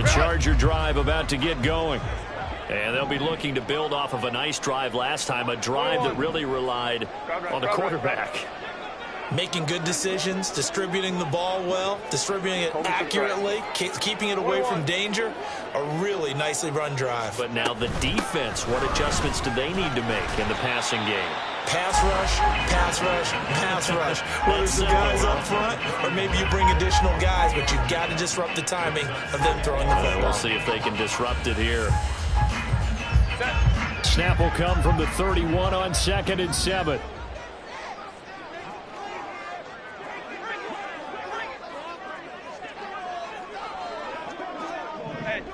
The Charger drive about to get going. And they'll be looking to build off of a nice drive last time, a drive that really relied on the quarterback. Making good decisions, distributing the ball well, distributing it accurately, keeping it away from danger. A really nicely run drive. But now the defense, what adjustments do they need to make in the passing game? Pass rush, pass rush, pass rush. Whether it's the guys up front or maybe you bring additional guys, but you've got to disrupt the timing of them throwing the football. We'll see if they can disrupt it here. Snap will come from the 31 on 2nd and 7.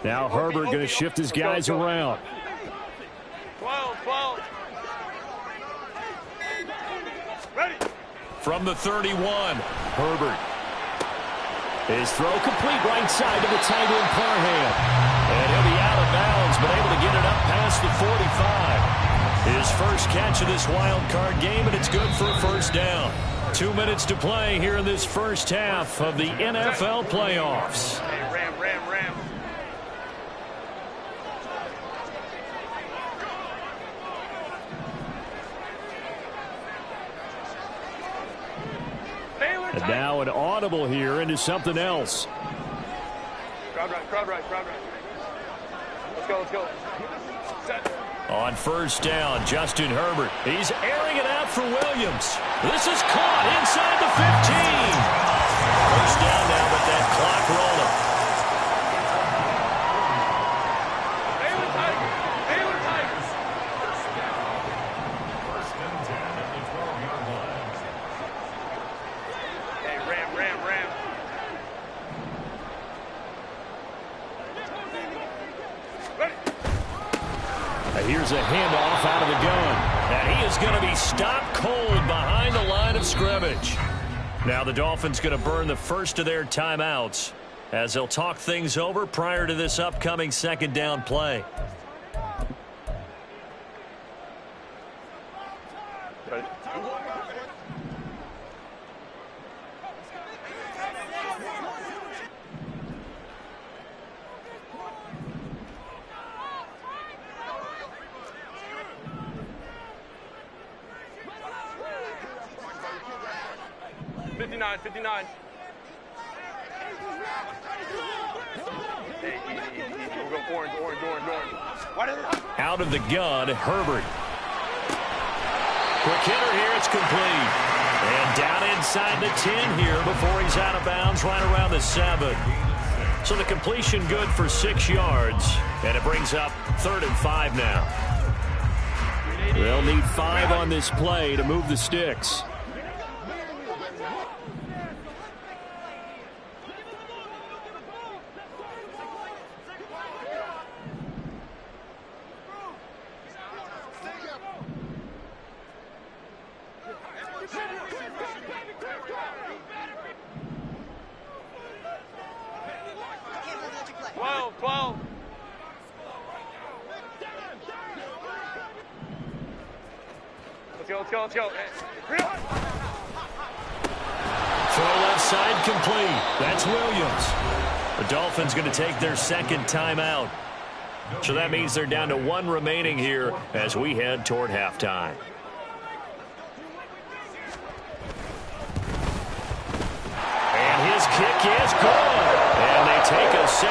Now Herbert going to shift his guys around. 12. Ready. From the 31, Herbert. His throw complete right side to the tight end Parham. And he'll be out of bounds, but able to get it up past the 45. His first catch of this wild card game, and it's good for a first down. 2 minutes to play here in this first half of the NFL playoffs. Hey, Ram. And now an audible here into something else. Crowd right. Let's go. Set. On first down, Justin Herbert. He's airing it out for Williams. This is caught inside the 15. First down now, but that clock rolling. Baylor Tigers. Hey, Ram. Here's a handoff out of the gun. And he is going to be stopped cold behind the line of scrimmage. Now the Dolphins going to burn the first of their timeouts as they'll talk things over prior to this upcoming second down play. Ready. 59. Hey, easy. We'll go orange. Out of the gun, Herbert. Quick hitter here, it's complete. And down inside the 10 here before he's out of bounds right around the 7. So the completion good for 6 yards. And it brings up 3rd and 5 now. They'll need 5 on this play to move the sticks. Let's go. Throw left side complete. That's Williams. The Dolphins going to take their second timeout. So that means they're down to 1 remaining here as we head toward halftime. And his kick is good. And they take a 17-14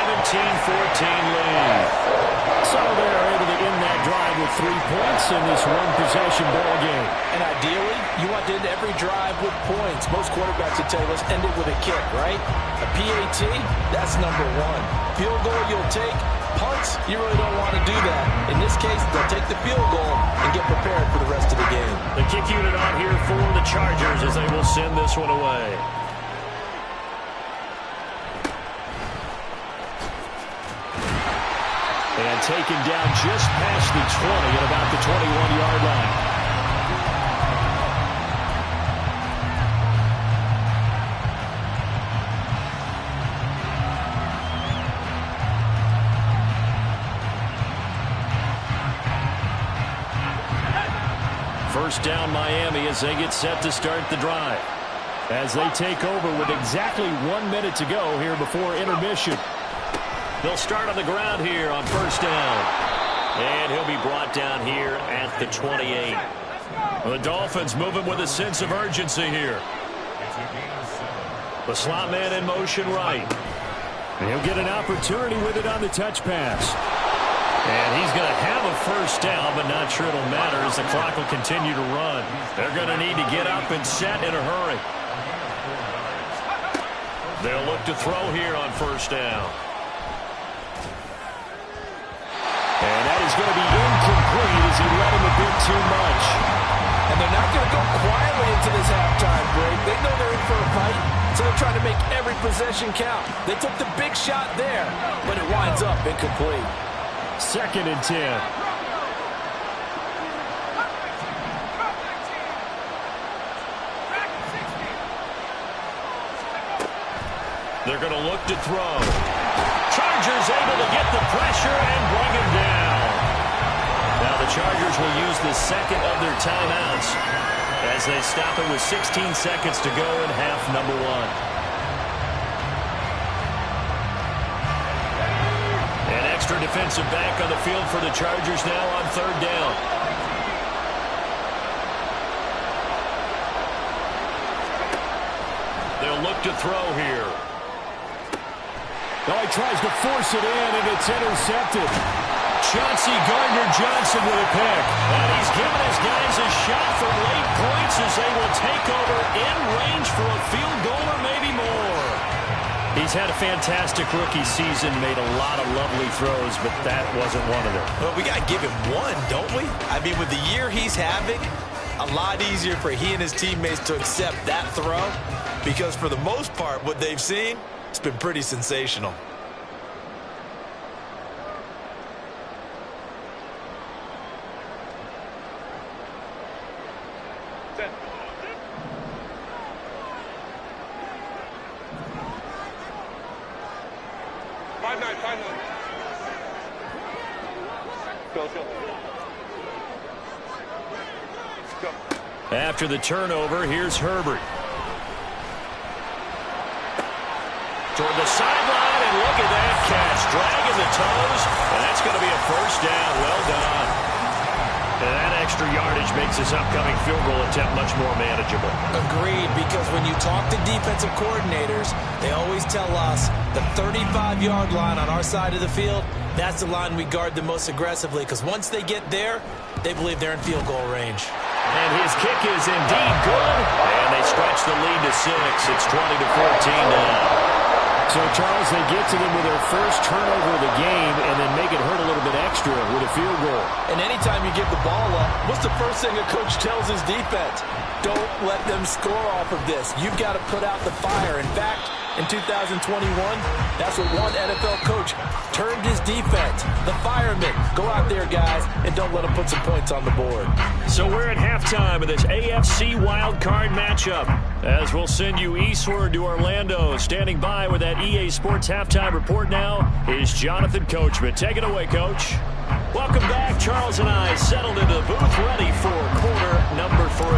lead. So they're able to end that drive with 3 points in this one-possession ball game. And ideally, you want to end every drive with points. Most quarterbacks would tell you, let's end it with a kick, right? A PAT, that's number 1. Field goal you'll take. Punts, you really don't want to do that. In this case, they'll take the field goal and get prepared for the rest of the game. The kick unit on here for the Chargers as they will send this one away. And taken down just past the 20 at about the 21-yard line. First down Miami as they get set to start the drive. As they take over with exactly 1 minute to go here before intermission. They'll start on the ground here on first down. And he'll be brought down here at the 28. The Dolphins moving with a sense of urgency here. The slot man in motion right. And he'll get an opportunity with it on the touch pass. And he's going to have a first down, but not sure it'll matter as the clock will continue to run. They're going to need to get up and set in a hurry. They'll look to throw here on first down. And that is going to be incomplete as he let him a bit too much. And they're not going to go quietly into this halftime break. They know they're in for a fight, so they're trying to make every possession count. They took the big shot there, but it winds up incomplete. 2nd and 10. They're going to look to throw. Chargers able to get the pressure and bring him down. Now the Chargers will use the second of their timeouts as they stop it with 16 seconds to go in half number 1. Extra defensive back on the field for the Chargers now on 3rd down. They'll look to throw here. Oh, he tries to force it in, and it's intercepted. Chauncey Gardner-Johnson with a pick. And he's given his guys a shot for late points as they will take over in range for a field goal or maybe more. He's had a fantastic rookie season, made a lot of lovely throws, but that wasn't one of them. Well, we got to give him one, don't we? I mean, with the year he's having, a lot easier for he and his teammates to accept that throw because for the most part, what they've seen, it's been pretty sensational. After the turnover, here's Herbert. Toward the sideline, and look at that catch. Dragging the toes, and that's going to be a first down. Well done. And that extra yardage makes this upcoming field goal attempt much more manageable. Agreed, because when you talk to defensive coordinators, they always tell us the 35-yard line on our side of the field, that's the line we guard the most aggressively, because once they get there, they believe they're in field goal range. And his kick is indeed good. And they stretch the lead to 6. It's 20-14 now. So, Charles, they get to them with their first turnover of the game and then make it hurt a little bit extra with a field goal. And anytime you give the ball up, what's the first thing a coach tells his defense? Don't let them score off of this. You've got to put out the fire. In fact, in 2021, that's what one NFL coach termed his defense. The firemen. Go out there, guys, and don't let them put some points on the board. So we're at halftime of this AFC wildcard matchup. As we'll send you eastward to Orlando. Standing by with that EA Sports halftime report now is Jonathan Coachman. Take it away, Coach. Welcome back. Charles and I settled into the booth ready for quarter number 3.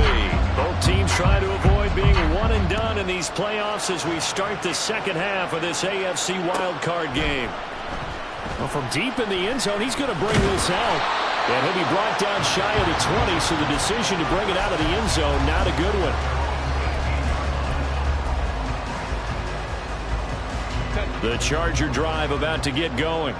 Both teams trying to avoid being one and done in these playoffs as we start the second half of this AFC wildcard game. Well, from deep in the end zone, he's going to bring this out. And he'll be brought down shy of the 20, so the decision to bring it out of the end zone, not a good one. The Charger drive about to get going.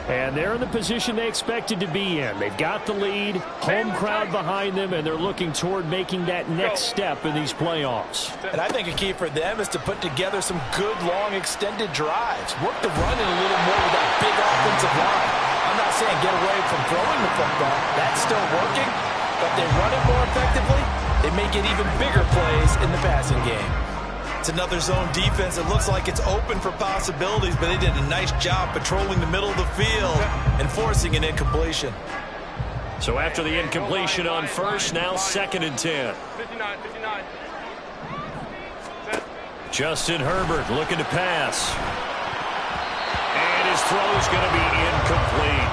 And they're in the position they expected to be in. They've got the lead, home crowd behind them, and they're looking toward making that next step in these playoffs. And I think a key for them is to put together some good, long, extended drives. Work the run in a little more with that big offensive line. I'm not saying get away from throwing the football. That's still working. But they run it more effectively. They make it even bigger plays in the passing game. It's another zone defense. It looks like it's open for possibilities, but they did a nice job patrolling the middle of the field and forcing an incompletion. So after the incompletion on first, now 2nd and 10. 59. Justin Herbert looking to pass. And his throw is going to be incomplete.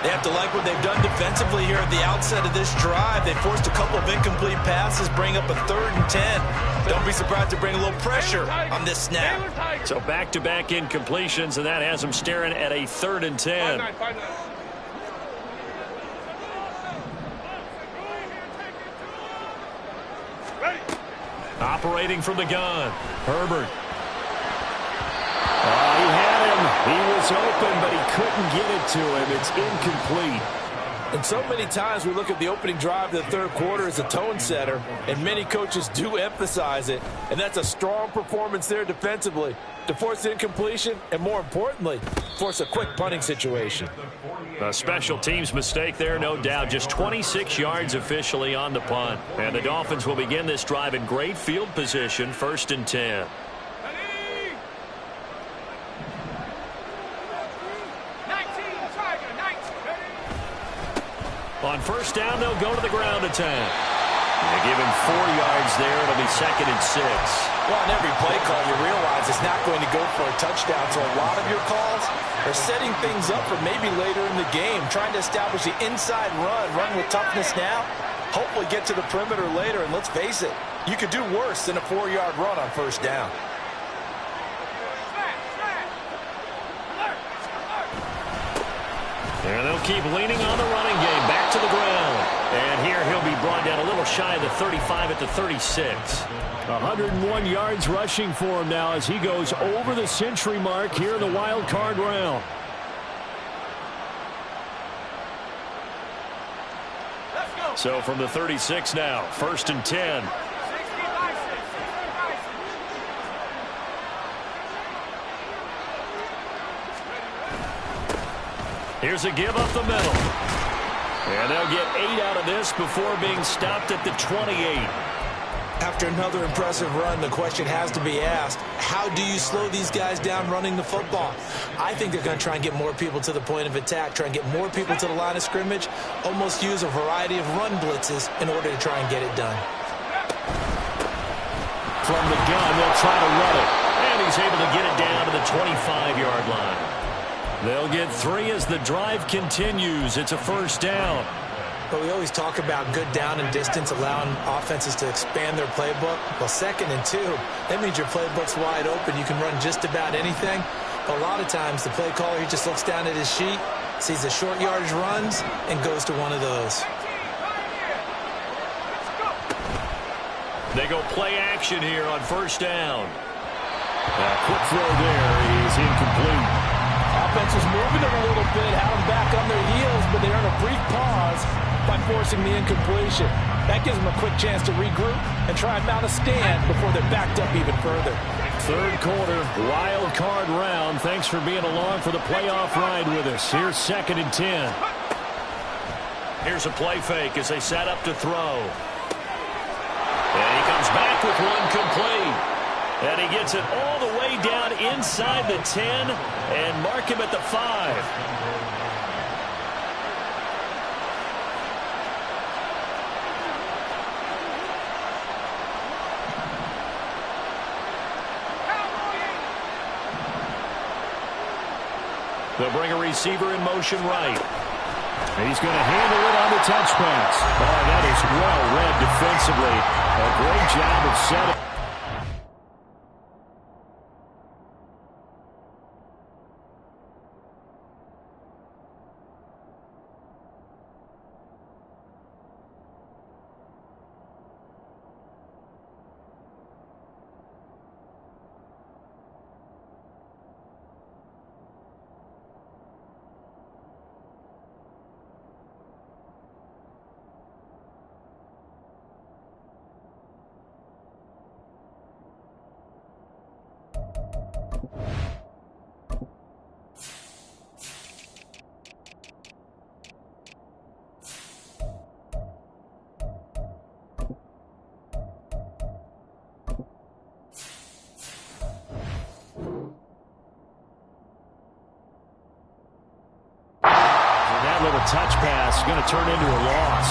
They have to like what they've done defensively here at the outset of this drive. They forced a couple of incomplete passes, bring up a 3rd and 10. Don't be surprised to bring a little pressure on this snap. So back-to-back incompletions, and that has them staring at a 3rd and 10. Operating from the gun, Herbert. He had him. He was open, but he couldn't get it to him. It's incomplete. And so many times we look at the opening drive of the third quarter as a tone setter, and many coaches do emphasize it. And that's a strong performance there defensively to force the incompletion and, more importantly, force a quick punting situation. A special teams mistake there, no doubt. Just 26 yards officially on the punt. And the Dolphins will begin this drive in great field position, 1st and 10. On 1st down, they'll go to the ground attack. They give him 4 yards there. It'll be 2nd and 6. Well, on every play call, you realize it's not going to go for a touchdown. So a lot of your calls are setting things up for maybe later in the game, trying to establish the inside run with toughness now, hopefully get to the perimeter later. And let's face it, you could do worse than a 4-yard run on 1st down. And they'll keep leaning on the running game. Back to the ground. And here he'll be brought down a little shy of the 35 at the 36. 101 yards rushing for him now as he goes over the century mark here in the wild card round. So from the 36 now, 1st and 10. Here's a give up the middle. And they'll get 8 out of this before being stopped at the 28. After another impressive run, the question has to be asked, how do you slow these guys down running the football? I think they're going to try and get more people to the point of attack, try and get more people to the line of scrimmage, almost use a variety of run blitzes in order to try and get it done. From the gun, they'll try to run it. And he's able to get it down to the 25-yard line. They'll get 3 as the drive continues. It's a 1st down. But we always talk about good down and distance, allowing offenses to expand their playbook. Well, 2nd and 2, that means your playbook's wide open. You can run just about anything. But a lot of times, the play caller, he just looks down at his sheet, sees the short yardage runs, and goes to one of those. They go play action here on 1st down. Quick throw there is incomplete. Offense was moving it a little bit, had them back on their heels, but they earned a brief pause by forcing the incompletion. That gives them a quick chance to regroup and try and mount a stand before they're backed up even further. 3rd quarter, wild card round. Thanks for being along for the playoff ride with us. Here's 2nd and 10. Here's a play fake as they set up to throw. And he comes back with one complete. And he gets it all the way down inside the 10 and mark him at the 5. They'll bring a receiver in motion right. He's going to handle it on the touch pass. Oh, that is well read defensively. A great job of setting. Touch pass going to turn into a loss.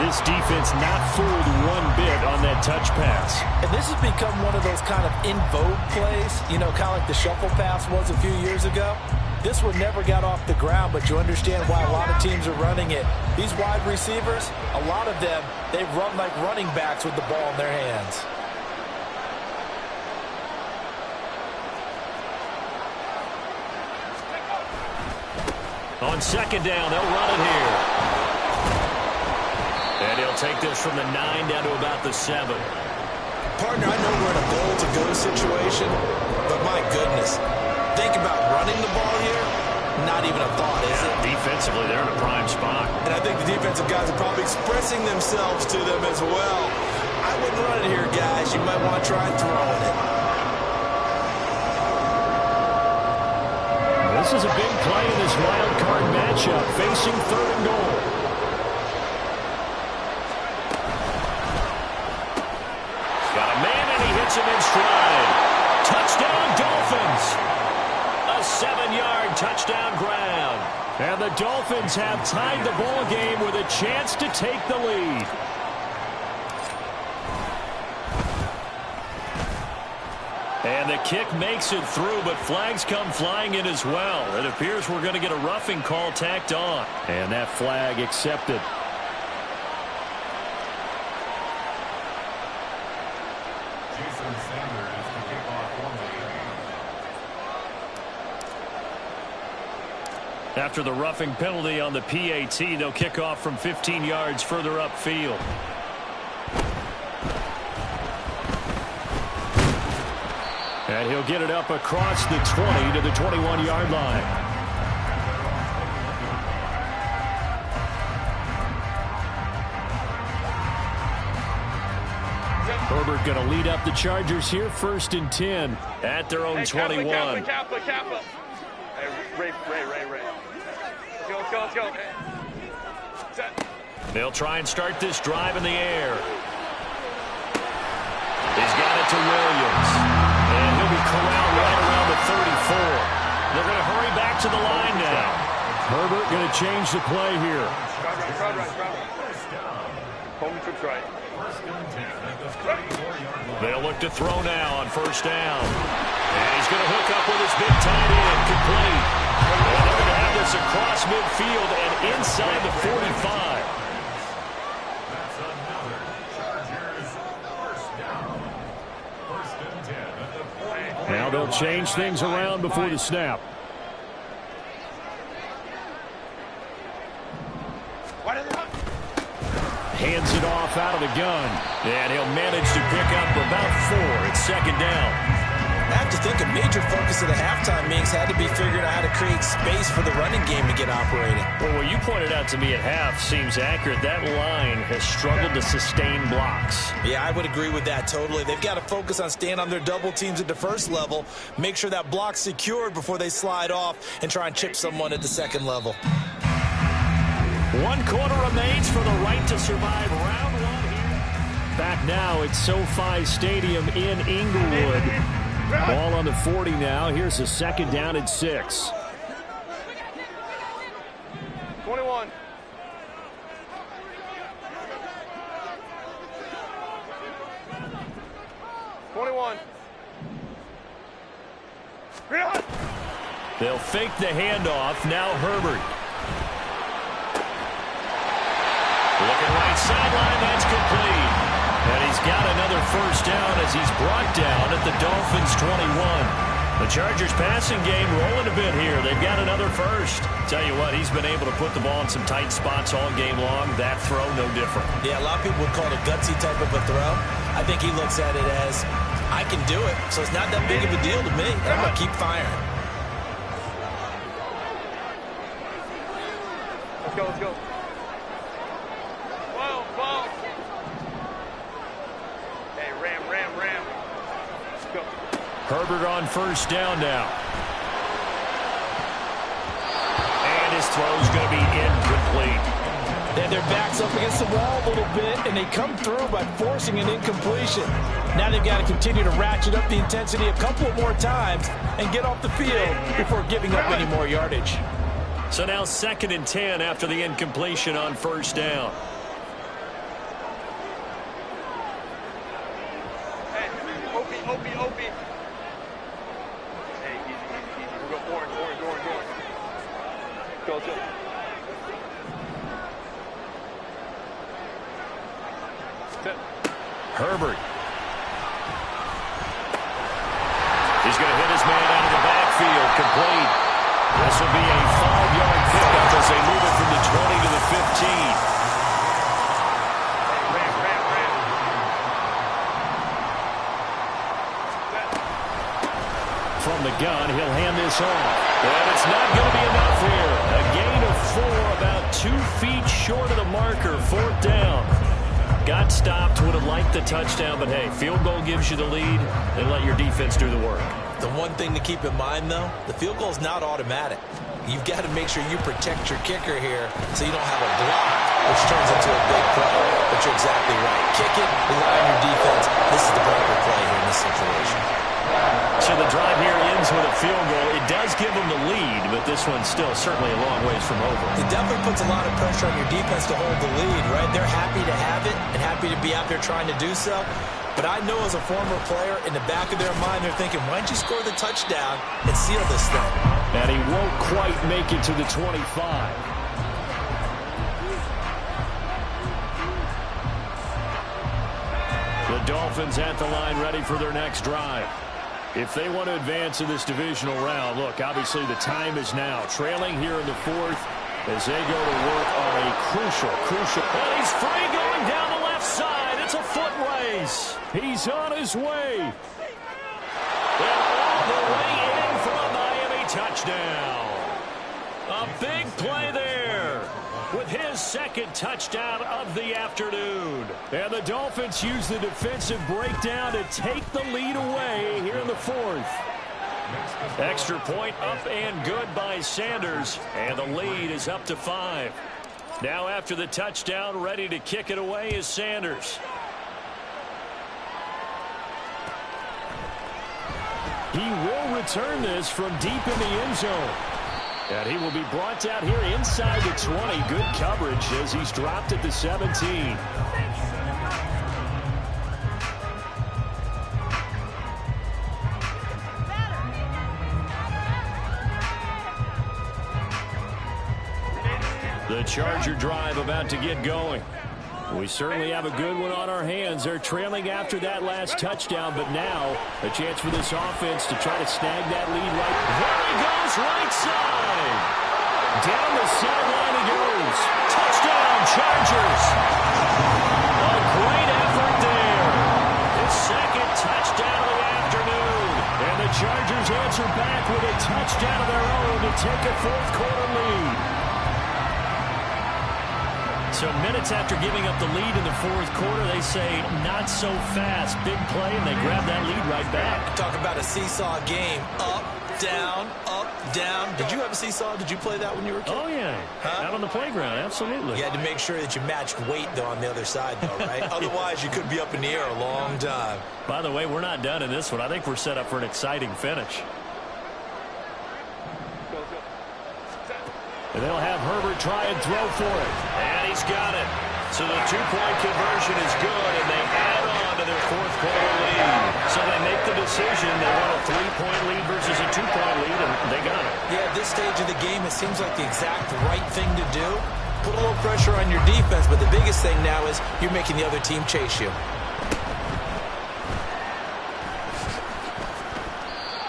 This defense not fooled one bit on that touch pass. And this has become one of those kind of in vogue plays, you know, kind of like the shuffle pass was a few years ago. This one never got off the ground, but you understand why a lot of teams are running it. These wide receivers, a lot of them, they run like running backs with the ball in their hands. On second down, they'll run it here. And he'll take this from the 9 down to about the 7. Partner, I know we're in a goal-to-go situation, but my goodness, think about running the ball here. Not even a thought, is it? Defensively, they're in a prime spot. And I think the defensive guys are probably expressing themselves to them as well. I wouldn't run it here, guys. You might want to try throwing it. This is a big play in this wild card matchup, facing 3rd and goal. Got a man, and he hits him in stride. Touchdown, Dolphins! A 7-yard touchdown grab. And the Dolphins have tied the ball game with a chance to take the lead. And the kick makes it through, but flags come flying in as well. It appears we're going to get a roughing call tacked on. And that flag accepted. Jason Sanders to kick off one. After the roughing penalty on the PAT, they'll kick off from 15 yards further upfield. And he'll get it up across the 20 to the 21-yard line. Herbert going to lead up the Chargers here, 1st and 10 at their own 21. Kappa. Hey, Ray. Let's go. Set. They'll try and start this drive in the air. He's got it to Williams. And he'll be corralled right around the 34. They're going to hurry back to the line now. Herbert going to change the play here. Crowd right. Home trips right. They'll look to throw now on 1st down. And he's going to hook up with his big tight end, complete. And they're going to have this across midfield and inside the 45. That's another Chargers first down. 1st and 10 at the 40. Now they'll change things around before the snap. Hands it off out of the gun. And he'll manage to pick up about 4. It's 2nd down. I have to think a major focus of the halftime meetings had to be figuring out how to create space for the running game to get operating. Well, what you pointed out to me at half seems accurate. That line has struggled to sustain blocks. Yeah, I would agree with that totally. They've got to focus on staying on their double teams at the 1st level, make sure that block's secured before they slide off and try and chip someone at the 2nd level. 1 quarter remains for the right to survive round 1 here. Back now at SoFi Stadium in Inglewood. Ball on the 40 now. Here's a 2nd down and 6. 21. They'll fake the handoff. Now Herbert. Looking right sideline, that's complete. And he's got another 1st down as he's brought down at the Dolphins' 21. The Chargers passing game rolling a bit here. They've got another 1st. Tell you what, he's been able to put the ball in some tight spots all game long. That throw, no different. Yeah, a lot of people would call it a gutsy type of a throw. I think he looks at it as, I can do it, so it's not that big of a deal to me. I'm going to keep firing. Let's go. Whoa. Hey, ram. Let's go. Herbert on 1st down now. And his throw's going to be incomplete. And their backs up against the wall a little bit, and they come through by forcing an incompletion. Now they've got to continue to ratchet up the intensity a couple more times and get off the field before giving up any more yardage. So now 2nd and 10 after the incompletion on 1st down. Hey, Opie. Hey, easy. We'll go orange. Herbert. He's going to hit his man out of the backfield. Complete. This will be a 5-yard pickup as they move it from the 20 to the 15. From the gun, he'll hand this off. And it's not going to be enough here. A gain of 4, about 2 feet short of the marker. 4th down. Got stopped, would have liked the touchdown, but hey, field goal gives you the lead, and let your defense do the work. The one thing to keep in mind, though, the field goal is not automatic. You've got to make sure you protect your kicker here so you don't have a block, which turns into a big play. But you're exactly right. Kick it, rely on your defense. This is the proper play here in this situation. So the drive here ends with a field goal. It does give them the lead, but this one's still certainly a long ways from over. It definitely puts a lot of pressure on your defense to hold the lead, right? They're happy to have it and happy to be out there trying to do so. But I know as a former player, in the back of their mind, they're thinking, why don't you score the touchdown and seal this thing? And he won't quite make it to the 25. The Dolphins at the line ready for their next drive. If they want to advance in this divisional round, look, obviously the time is now. Trailing here in the 4th as they go to work on a crucial. And he's free going down the left side. It's a foot race. He's on his way. And all the way in for a Miami touchdown. A big play there with his 2nd touchdown of the afternoon. And the Dolphins use the defensive breakdown to take the lead away here in the 4th. Extra point up and good by Sanders. And the lead is up to 5. Now after the touchdown, ready to kick it away is Sanders. He will return this from deep in the end zone. And he will be brought down here inside the 20. Good coverage as he's dropped at the 17. The Charger drive about to get going. We certainly have a good one on our hands. They're trailing after that last touchdown, but now a chance for this offense to try to snag that lead right. There he goes, right side. Down the sideline he goes. Touchdown, Chargers. A great effort there. His 2nd touchdown of the afternoon. And the Chargers answer back with a touchdown of their own to take a 4th quarter lead. So minutes after giving up the lead in the 4th quarter, they say not so fast. Big play, and they grab that lead right back. Talk about a seesaw game. Up, down, up, down. Did you have a seesaw? Did you play that when you were a kid? Oh, yeah. Out on the playground, absolutely. You had to make sure that you matched weight, though, on the other side, though, right? Otherwise, you could be up in the air a long time. By the way, we're not done in this one. I think we're set up for an exciting finish. And they'll have Herbert try and throw for it. And he's got it. So the 2-point conversion is good, and they add on to their 4th quarter lead. So they make the decision. They want a 3-point lead versus a 2-point lead, and they got it. Yeah, at this stage of the game, it seems like the exact right thing to do. Put a little pressure on your defense, but the biggest thing now is you're making the other team chase you.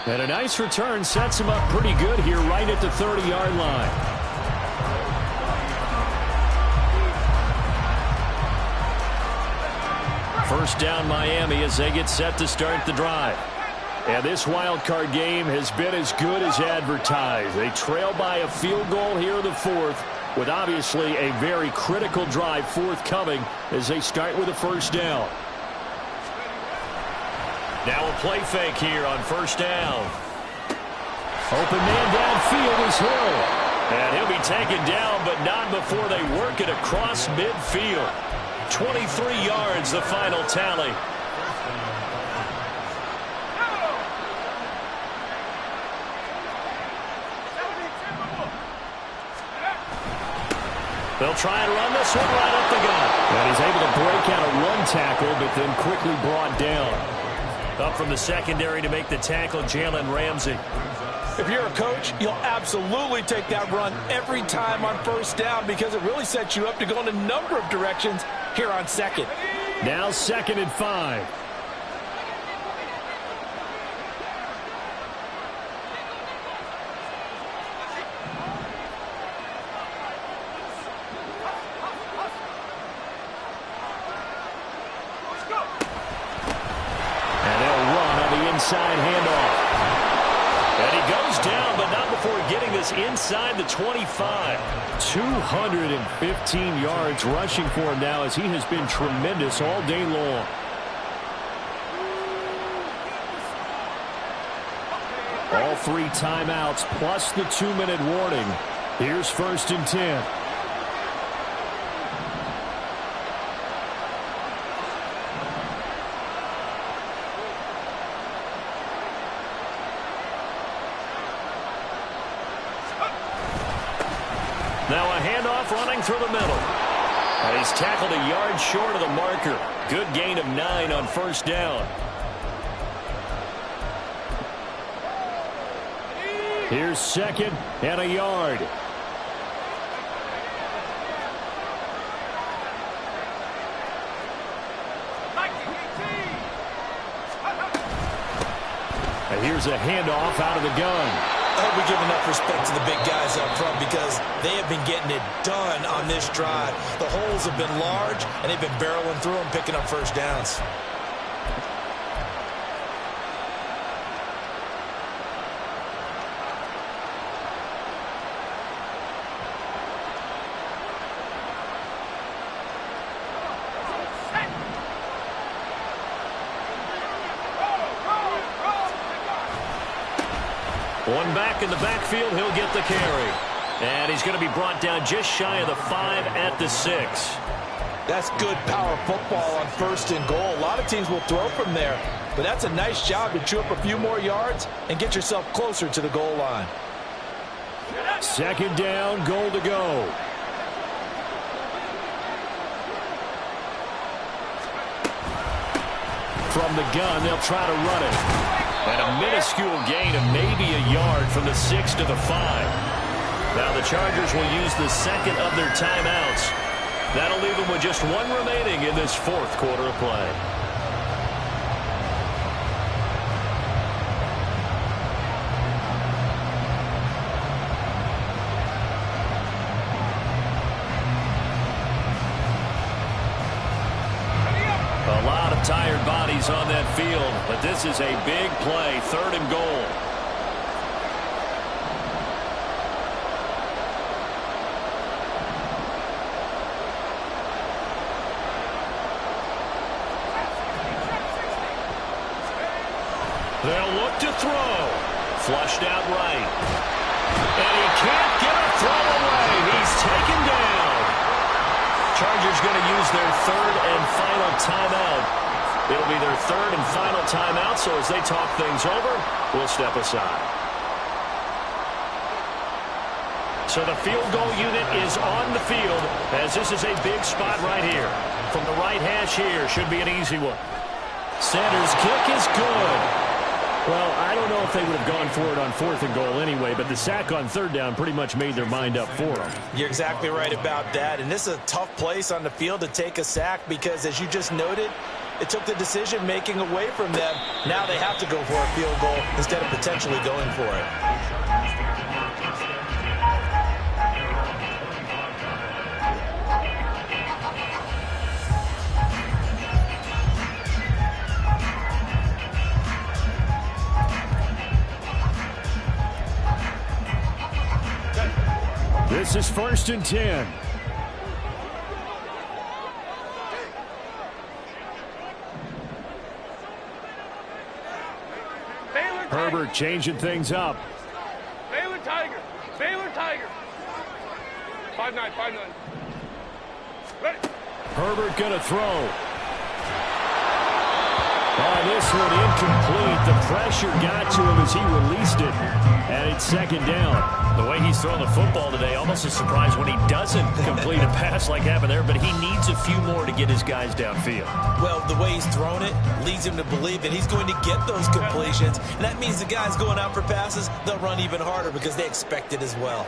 And a nice return sets him up pretty good here right at the 30-yard line. First down Miami as they get set to start the drive. And this wild card game has been as good as advertised. They trail by a field goal here in the 4th with obviously a very critical drive forthcoming as they start with a 1st down. Now a play fake here on 1st down. Open man downfield is Hill. And he'll be taken down, but not before they work it across midfield. 23 yards, the final tally. They'll try and run this one right up the gut. And he's able to break out a run tackle, but then quickly brought down. Up from the secondary to make the tackle, Jalen Ramsey. If you're a coach, you'll absolutely take that run every time on first down because it really sets you up to go in a number of directions here on second. Now 2nd and 5. And they'll run on the inside handoff. And he goes down, but not before getting this inside the 25. 215 yards rushing for him now as he has been tremendous all day long. All 3 timeouts plus the 2-minute warning. Here's 1st and 10. Now a handoff running through the middle. And he's tackled a yard short of the marker. Good gain of 9 on 1st down. Here's 2nd and a yard. And here's a handoff out of the gun. I hope we give enough respect to the big guys up front because they have been getting it done on this drive. The holes have been large, and they've been barreling through them, picking up first downs. One back in the backfield, he'll get the carry. And he's going to be brought down just shy of the 5 at the 6. That's good power football on 1st and goal. A lot of teams will throw from there, but that's a nice job to chew up a few more yards and get yourself closer to the goal line. 2nd down, goal to go. From the gun, they'll try to run it. And a minuscule gain of maybe a yard from the 6 to the 5. Now the Chargers will use the 2nd of their timeouts. That'll leave them with just 1 remaining in this 4th quarter of play. A lot of tired bodies on that field, but this is a big play, 3rd and goal. They'll look to throw. Flushed out right. And he can't get a throw away. He's taken down. Chargers going to use their 3rd and final timeout. It'll be their 3rd and final timeout, so as they talk things over, we'll step aside. So the field goal unit is on the field as this is a big spot right here. From the right hash here, should be an easy one. Sanders' kick is good. Well, I don't know if they would have gone for it on 4th and goal anyway, but the sack on 3rd down pretty much made their mind up for them. You're exactly right about that, and this is a tough place on the field to take a sack because, as you just noted, it took the decision-making away from them. Now they have to go for a field goal instead of potentially going for it. This is 1st and 10. Herbert changing things up. Baylor Tiger. Baylor Tiger. 5-9, 5-9. Ready. Herbert going to throw. Oh, this one incomplete. The pressure got to him as he released it. And it's second down. The way he's throwing the football today, almost a surprise when he doesn't complete a pass like happened there, but he needs a few more to get his guys downfield. Well, the way he's thrown it leads him to believe that he's going to get those completions. And that means the guys going out for passes, they'll run even harder because they expect it as well.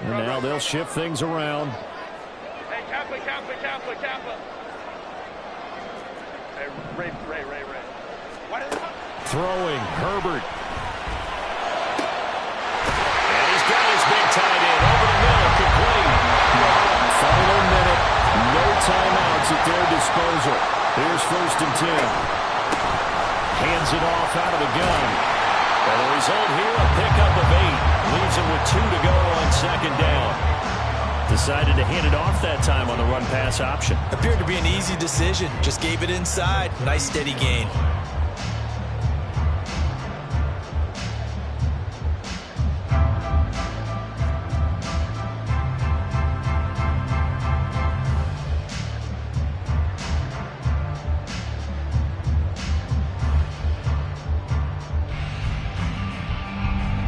And now they'll shift things around. Hey, Kappa. Hey, Ray. Throwing, Herbert. And he's got his big tight end over the middle, complete. Final minute, no timeouts at their disposal. Here's 1st and 10. Hands it off out of the gun. And the result here, a pickup of 8. Leaves him with 2 to go on second down. Decided to hand it off that time on the run-pass option. Appeared to be an easy decision. Just gave it inside. Nice steady gain.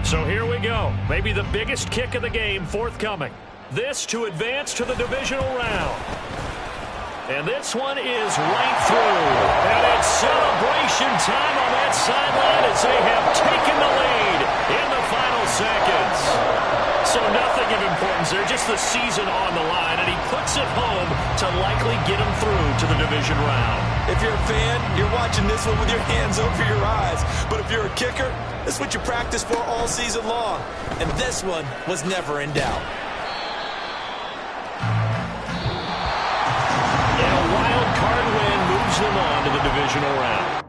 So here we go. Maybe the biggest kick of the game forthcoming. This to advance to the divisional round. And this one is right through. And it's celebration time on that sideline as they have taken the lead in the final seconds. So nothing of importance there, just the season on the line, and he puts it home to likely get him through to the division round. If you're a fan, you're watching this one with your hands over your eyes. But if you're a kicker, that's what you practice for all season long. And this one was never in doubt. And a wild card win moves them on to the divisional round.